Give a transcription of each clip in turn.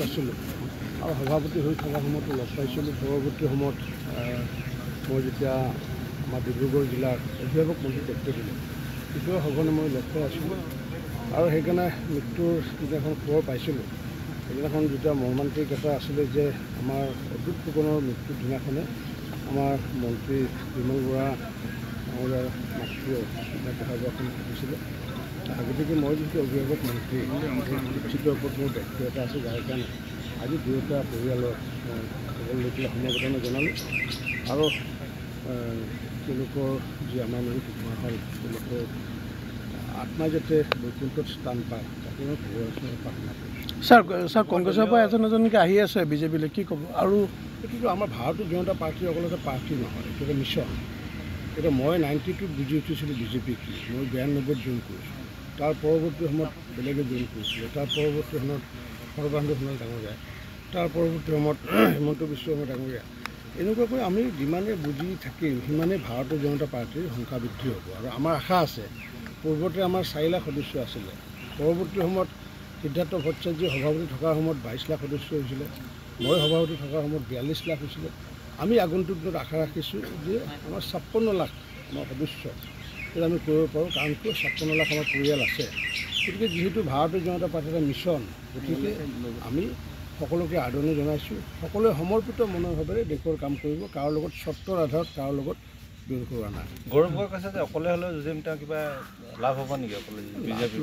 আছিলোঁ আৰু সভাপতি হৈ থকা সময়তো লগ পাইছিলোঁ। পৰৱৰ্তী সময়ত মই যেতিয়া আমাৰ ডিব্ৰুগড় জিলাৰ অভিভাৱক মন্ত্ৰী দায়িত্ব দিলোঁ তেতিয়াও সঘনে মই লগ পাই আছিলোঁ আৰু সেইকাৰণে মৃত্যুৰ যিদিনাখন খবৰ পাইছিলোঁ সেইদিনাখন যেতিয়া মৰ্মান্তিক এটা আছিলে যে আমাৰ অদূত ফুকনৰ মৃত্যুৰ দিনাখনে আমাৰ মন্ত্ৰী বিমল বৰা ডাঙৰীয়াৰ মাতৃয়ে দেহাৱসান ঘটিছিলে। গতিকে মই যিটো অভিভাৱক মন্ত্ৰী নিশ্চিতৰ ওপৰত মোৰ দায়িত্ব এটা আছে, যাৰ কাৰণে আজি দুয়োটা পৰিয়ালৰ মই খবৰ লৈ পেলাই সমবেদনা জনালোঁ আৰু তেওঁলোকৰ যি আমাৰ মাজত ঘটনা হ'ল তেওঁলোকৰ আত্মাই যাতে বৈকুণ্ঠত স্থান পায় তাকে মই ভগৱানৰ প্ৰাৰ্থনা কৰিছোঁ। ছাৰ কংগ্ৰেছৰ পৰা এজনকৈ আহি আছে বিজেপিলৈ, কি ক'ব? আৰু এইটোতো আমাৰ ভাৰতীয় জনতা পাৰ্টীৰ অকল এটা পাৰ্টী নহয়, এইটো এটা মিছন। এতিয়া মই 92ত বুজি উঠিছিলোঁ বিজেপি কি, মই 92ত জইন কৰিছোঁ। তাৰ পৰৱৰ্তী সময়ত বেলেগে জইন কৰিছিলে, তাৰ পৰৱৰ্তী সময়ত সৰ্বানন্দ সোণোৱাল ডাঙৰীয়া, তাৰ পৰৱৰ্তী সময়ত হিমন্ত বিশ্ব শৰ্মা ডাঙৰীয়া। এনেকুৱাকৈ আমি যিমানে বুজি থাকিম সিমানেই ভাৰতীয় জনতা পাৰ্টীৰ সংখ্যা বৃদ্ধি হ'ব। আৰু আমাৰ আশা আছে, পূৰ্বতে আমাৰ 4 লাখ সদস্য আছিলে, পৰৱৰ্তী সময়ত সিদ্ধাৰ্থ ভট্টাচাৰ্যই সভাপতি থকাৰ সময়ত 22 লাখ সদস্য হৈছিলে, মই সভাপতি থকাৰ সময়ত 42 লাখ হৈছিলে। আমি আগন্তুক দিনত আশা ৰাখিছোঁ যে আমাৰ 56 লাখ আমাৰ সদস্য আমি কৰিব পাৰোঁ, কাৰণ কিয় 56 লাখ আমাৰ পৰিয়াল আছে। গতিকে যিহেতু ভাৰতীয় জনতা পাৰ্টীৰ এটা মিছন, গতিকে আমি সকলোকে আদৰণি জনাইছোঁ। সকলোৱে সমৰ্পিত মনোভাৱেৰে দেশৰ কাম কৰিব, কাৰো লগত চৰ্তৰ আধাৰত কাৰো লগত বিৰোধ কৰা নাই। গৌৰৱ গগৈ কৈছে যে অকলে হ'লেও যুঁজিম, তেওঁ কিবা লাভ হ'ব নেকি অকলে? বিজেপি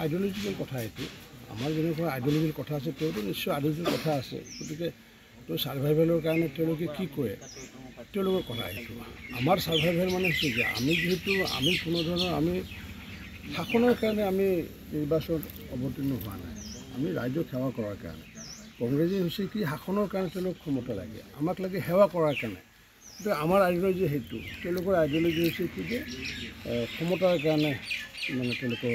আইডিঅলজিকেল কথা এইটো, আমাৰ যেনেকুৱা আইডিঅলজিকেল কথা আছে তেওঁতো নিশ্চয় আইডিঅলজিকেল কথা আছে। গতিকে তেওঁ ছাৰ্ভাইভেলৰ কাৰণে তেওঁলোকে কি কৰে তেওঁলোকৰ কথা এইটো। আমাৰ ছাৰ্ভাইভেল মানে হৈছে যে আমি কোনো ধৰণৰ আমি শাসনৰ কাৰণে আমি নিৰ্বাচনত অৱতীৰ্ণ হোৱা নাই, আমি ৰাইজক সেৱা কৰাৰ কাৰণে। কংগ্ৰেছে হৈছে কি শাসনৰ কাৰণে তেওঁলোক ক্ষমতা লাগে, আমাক লাগে সেৱা কৰাৰ কাৰণে। কিন্তু আমাৰ আইডিঅলজি সেইটো, তেওঁলোকৰ আইডিঅলজি হৈছে কি যে ক্ষমতাৰ কাৰণে মানে তেওঁলোকৰ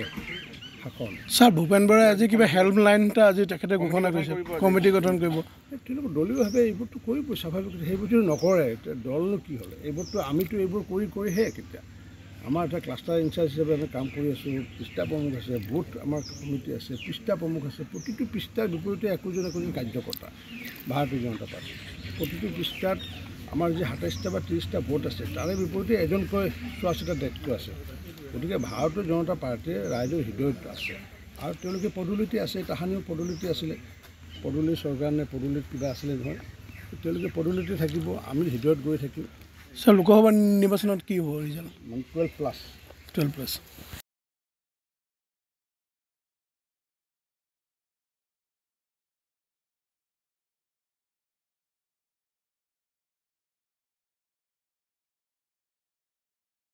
শাসন। ছাৰ ভূপেন বৰাই আজি কিবা হেল্পলাইন এটা আজি তেখেতে ঘোষণা কৰিছে, কমিটি গঠন কৰিব। তেওঁলোকৰ দলীয়ভাৱে এইবোৰতো কৰিব স্বাভাৱিক, সেইবোৰতো নকৰে, দলনো কি হ'লে এইবোৰতো আমিতো এইবোৰ কৰিহে কেতিয়া আমাৰ এটা ক্লাষ্টাৰ ইনচাৰ্জ হিচাপে আমি কাম কৰি আছোঁ। পৃষ্ঠা প্ৰমুখ আছে, বুথ আমাৰ কমিটি আছে, পৃষ্ঠা প্ৰমুখ আছে, প্ৰতিটো পৃষ্ঠাৰ বিপৰীতে একোজন কাৰ্যকৰ্তা ভাৰতীয় জনতা পাৰ্টী। প্ৰতিটো পৃষ্ঠাত আমাৰ যি 27টা বা 30টা ভোট আছে তাৰে বিপৰীতে এজনকৈ চোৱা চিতাৰ দায়িত্ব আছে। গতিকে ভাৰতীয় জনতা পাৰ্টীয়ে ৰাইজৰ হৃদয়ত আছে আৰু তেওঁলোকে পদোন্নতি আছে, তাহানিও পদোন্নতি আছিলে, পদোন্নতি চৰকাৰ নে পদোন্নতি কিবা আছিলে নহয়, তেওঁলোকে পদোন্নতি থাকিব, আমি হৃদয়ত গৈ থাকিম। ছাৰ লোকসভা নিৰ্বাচনত কি হ'ব ৰিজাল্ট? 12+।